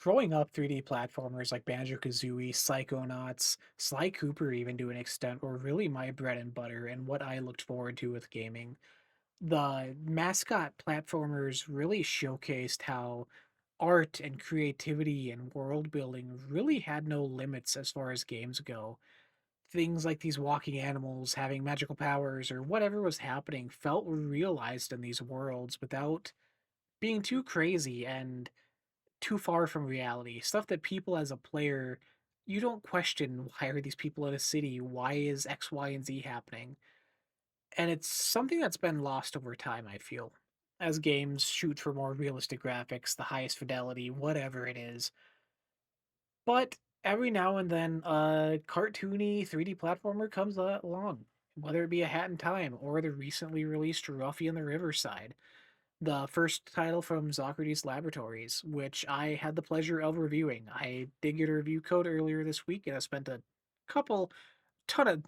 Growing up, 3D platformers like Banjo-Kazooie, Psychonauts, Sly Cooper even to an extent were really my bread and butter and what I looked forward to with gaming. The mascot platformers really showcased how art and creativity and world building really had no limits as far as games go. Things like these walking animals having magical powers or whatever was happening felt realized in these worlds without being too crazy and too far from reality. Stuff that people as a player, you don't question, why are these people in a city? Why is X, Y, and Z happening? And it's something that's been lost over time, I feel. As games shoot for more realistic graphics, the highest fidelity, whatever it is. But every now and then, a cartoony 3D platformer comes along, whether it be A Hat in Time or the recently released Ruffy and The Riverside, the first title from Socrates Laboratories, which I had the pleasure of reviewing. I did get a review code earlier this week, and I spent a couple ton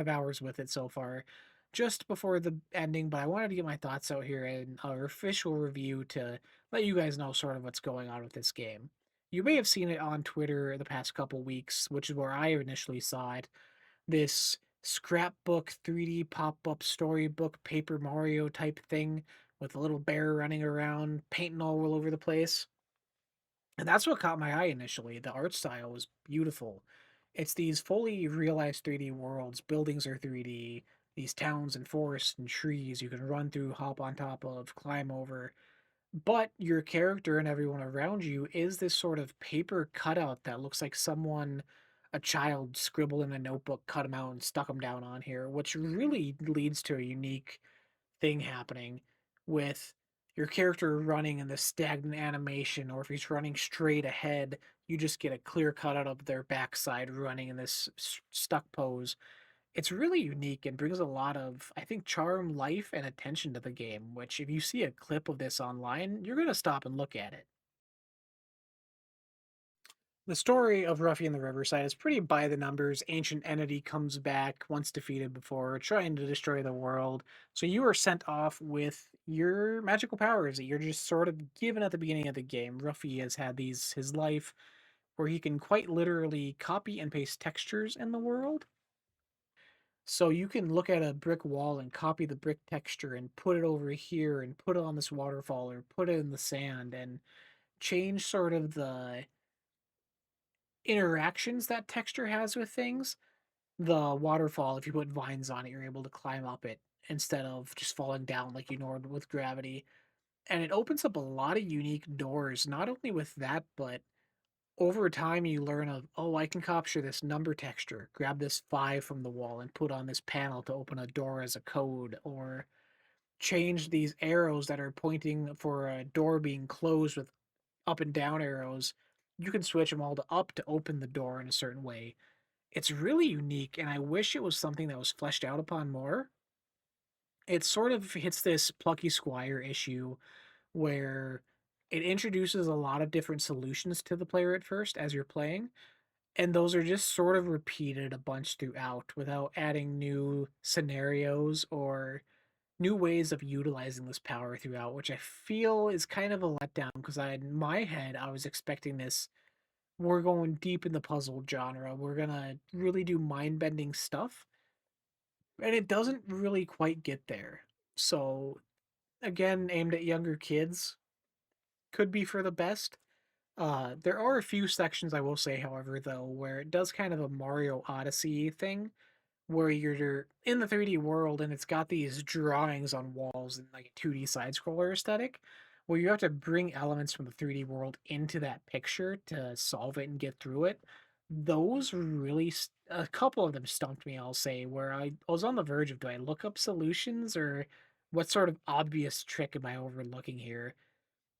of hours with it so far, just before the ending. But I wanted to get my thoughts out here in our official review to let you guys know sort of what's going on with this game. You may have seen it on Twitter the past couple weeks, which is where I initially saw it. This scrapbook 3D pop-up storybook Paper Mario type thing with a little bear running around, painting all over the place. And that's what caught my eye initially. The art style was beautiful. It's these fully realized 3D worlds. Buildings are 3D, these towns and forests and trees you can run through, hop on top of, climb over. But your character and everyone around you is this sort of paper cutout that looks like someone, a child, scribbled in a notebook, cut them out, and stuck them down on here, which really leads to a unique thing happening with your character running in this stagnant animation, or if he's running straight ahead, you just get a clear cut out of their backside running in this stuck pose. It's really unique and brings a lot of, I think, charm, life, and attention to the game, which if you see a clip of this online, you're going to stop and look at it. The story of Ruffy and the Riverside is pretty by the numbers. Ancient entity comes back once defeated before, trying to destroy the world. So you are sent off with your magical powers that you're just sort of given at the beginning of the game. Ruffy has had these his life where he can quite literally copy and paste textures in the world. So you can look at a brick wall and copy the brick texture and put it over here and put it on this waterfall or put it in the sand and change sort of the interactions that texture has with things. The waterfall, if you put vines on it, you're able to climb up it instead of just falling down like you would with gravity. And it opens up a lot of unique doors, not only with that, but over time you learn of, oh, I can capture this number texture, grab this 5 from the wall and put on this panel to open a door as a code, or change these arrows that are pointing for a door being closed with up and down arrows. You can switch them all to up to open the door in a certain way. It's really unique, and I wish it was something that was fleshed out upon more. It sort of hits this Plucky Squire issue where it introduces a lot of different solutions to the player at first as you're playing, and those are just sort of repeated a bunch throughout without adding new scenarios or new ways of utilizing this power throughout, which I feel is kind of a letdown because in my head I was expecting this. We're going deep in the puzzle genre. We're gonna really do mind bending stuff, and it doesn't really quite get there. So again, aimed at younger kids, could be for the best. There are a few sections I will say, however, though, where it does kind of a Mario Odyssey thing, where you're in the 3D world and it's got these drawings on walls and like a 2D side scroller aesthetic, where you have to bring elements from the 3D world into that picture to solve it and get through it. Those really, a couple of them stumped me, I'll say, where I was on the verge of, do I look up solutions or what sort of obvious trick am I overlooking here?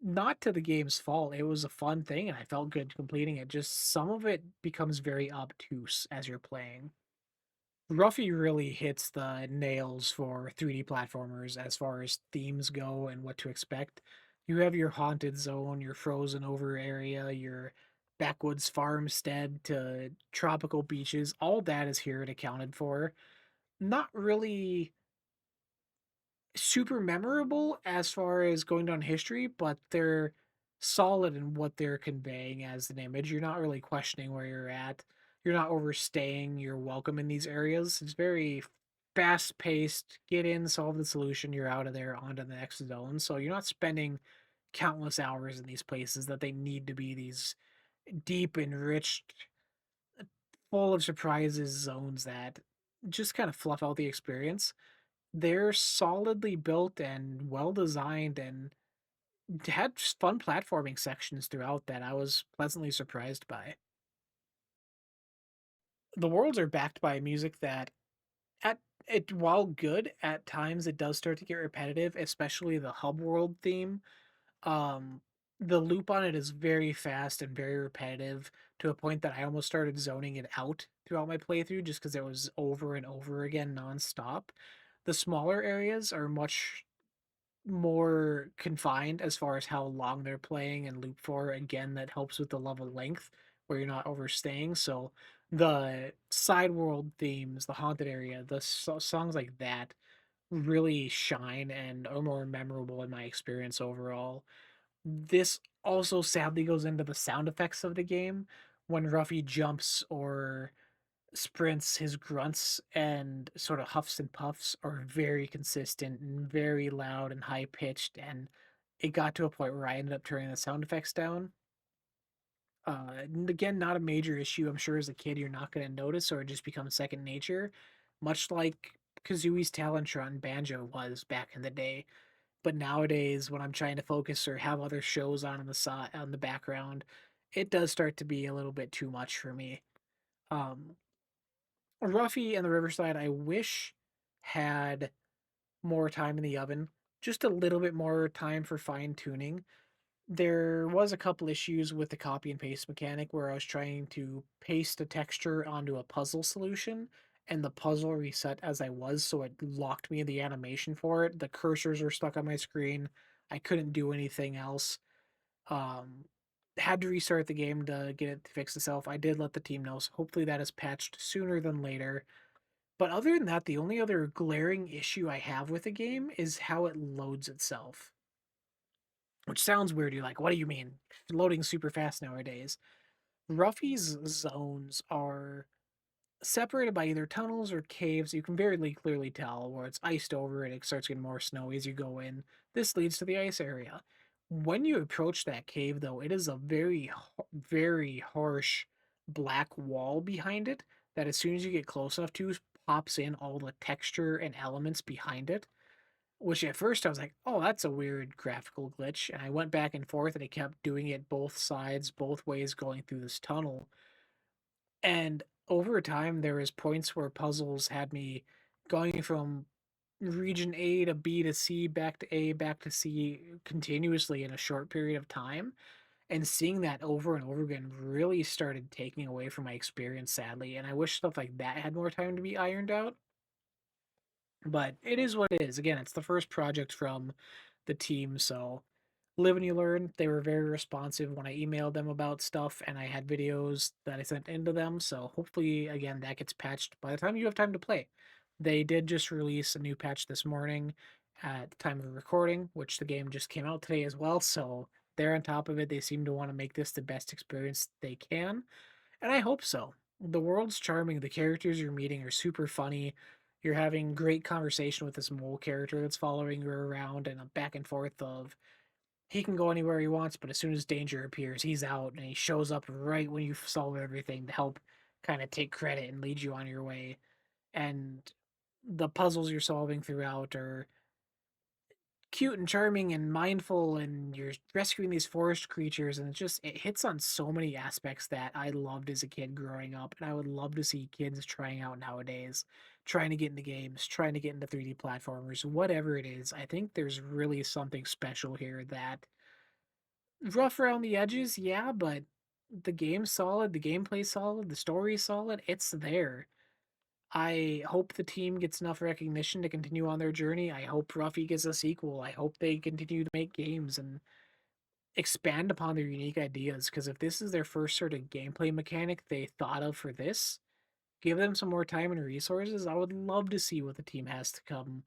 Not to the game's fault. It was a fun thing and I felt good completing it. Just some of it becomes very obtuse as you're playing. Ruffy really hits the nails for 3D platformers as far as themes go and what to expect. You have your haunted zone, your frozen over area, your backwoods farmstead to tropical beaches. All that is here and accounted for. Not really super memorable as far as going down history, but they're solid in what they're conveying as an image. You're not really questioning where you're at. You're not overstaying your welcome in these areas. It's very fast paced. Get in, solve the solution, you're out of there, on to the next zone. So you're not spending countless hours in these places that they need to be these deep, enriched, full of surprises zones that just kind of fluff out the experience. They're solidly built and well designed and had just fun platforming sections throughout that I was pleasantly surprised by. The worlds are backed by music that at it while good, at times it does start to get repetitive, especially the hub world theme. Um the loop on it is very fast and very repetitive to a point that I almost started zoning it out throughout my playthrough just because it was over and over again nonstop. The smaller areas are much more confined as far as how long they're playing and loop for. Again, that helps with the level length where you're not overstaying. So the side world themes, the haunted area, the songs like that really shine and are more memorable in my experience overall. This also sadly goes into the sound effects of the game. When Ruffy jumps or sprints, his grunts and sort of huffs and puffs are very consistent and very loud and high pitched. And it got to a point where I ended up turning the sound effects down. And again, not a major issue. I'm sure as a kid you're not going to notice, or it just becomes second nature, much like Kazooie's talent shot in Banjo was back in the day. But nowadays, when I'm trying to focus or have other shows on the side on the background, it does start to be a little bit too much for me. Um, Ruffy and the Riverside, I wish had more time in the oven, just a little bit more time for fine tuning. There was a couple issues with the copy and paste mechanic where I was trying to paste a texture onto a puzzle solution and the puzzle reset as I was, so it locked me in the animation for it. The cursors are stuck on my screen. I couldn't do anything else. Um, had to restart the game to get it to fix itself. I did let the team know, so hopefully that is patched sooner than later. But other than that, the only other glaring issue I have with the game is how it loads itself. Which sounds weird. You're like, what do you mean? Loading super fast nowadays. Ruffy's zones are separated by either tunnels or caves. You can very clearly tell where it's iced over and it starts getting more snowy as you go in. This leads to the ice area. When you approach that cave, though, it is a very harsh black wall behind it that as soon as you get close enough to, pops in all the texture and elements behind it. Which at first I was like, oh, that's a weird graphical glitch. And I went back and forth and it kept doing it both sides, both ways going through this tunnel. And over time, there was points where puzzles had me going from region A to B to C, back to A, back to C continuously in a short period of time. And seeing that over and over again really started taking away from my experience, sadly. And I wish stuff like that had more time to be ironed out. But it is what it is. Again, it's the first project from the team, so live and you learn. They were very responsive when I emailed them about stuff and I had videos that I sent into them. So hopefully, again, that gets patched by the time you have time to play. They did just release a new patch this morning at the time of recording, which the game just came out today as well. So they're on top of it. They seem to want to make this the best experience they can. And I hope so. The world's charming. The characters you're meeting are super funny. You're having great conversation with this mole character that's following you around and a back and forth of he can go anywhere he wants, but as soon as danger appears, he's out and he shows up right when you solve everything to help kind of take credit and lead you on your way. And the puzzles you're solving throughout are cute and charming and mindful, and you're rescuing these forest creatures, and it hits on so many aspects that I loved as a kid growing up, and I would love to see kids trying out nowadays, trying to get into games, trying to get into 3D platformers, whatever it is. I think there's really something special here that rough around the edges, yeah, but the game's solid, the gameplay's solid, the story's solid, it's there. I hope the team gets enough recognition to continue on their journey. I hope Ruffy gets a sequel. I hope they continue to make games and expand upon their unique ideas. Because if this is their first sort of gameplay mechanic they thought of for this, give them some more time and resources. I would love to see what the team has to come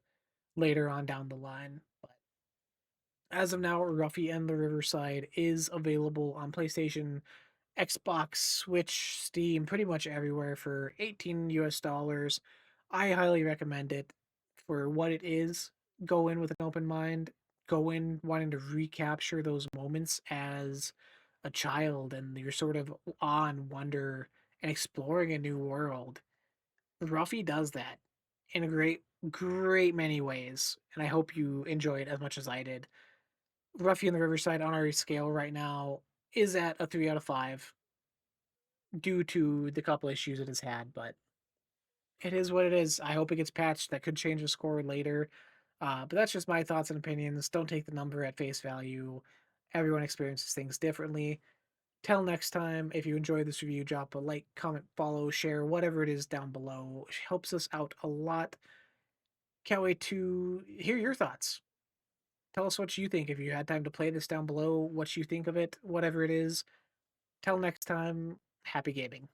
later on down the line. As of now, Ruffy and The Riverside is available on PlayStation, Xbox, Switch, Steam, pretty much everywhere for 18 US dollars. I highly recommend it for what it is. Go in with an open mind, go in wanting to recapture those moments as a child and you're sort of awe and wonder and exploring a new world. Ruffy does that in a great many ways, and I hope you enjoy it as much as I did. Ruffy and the Riverside on our scale right now is at a 3 out of 5 due to the couple issues it has had, but it is what it is. I hope it gets patched. That could change the score later. But that's just my thoughts and opinions. Don't take the number at face value. Everyone experiences things differently. Till next time, if you enjoyed this review, drop a like, comment, follow, share, whatever it is down below. It helps us out a lot. Can't wait to hear your thoughts. Tell us what you think. If you had time to play this down below, what you think of it, whatever it is. Till next time, happy gaming.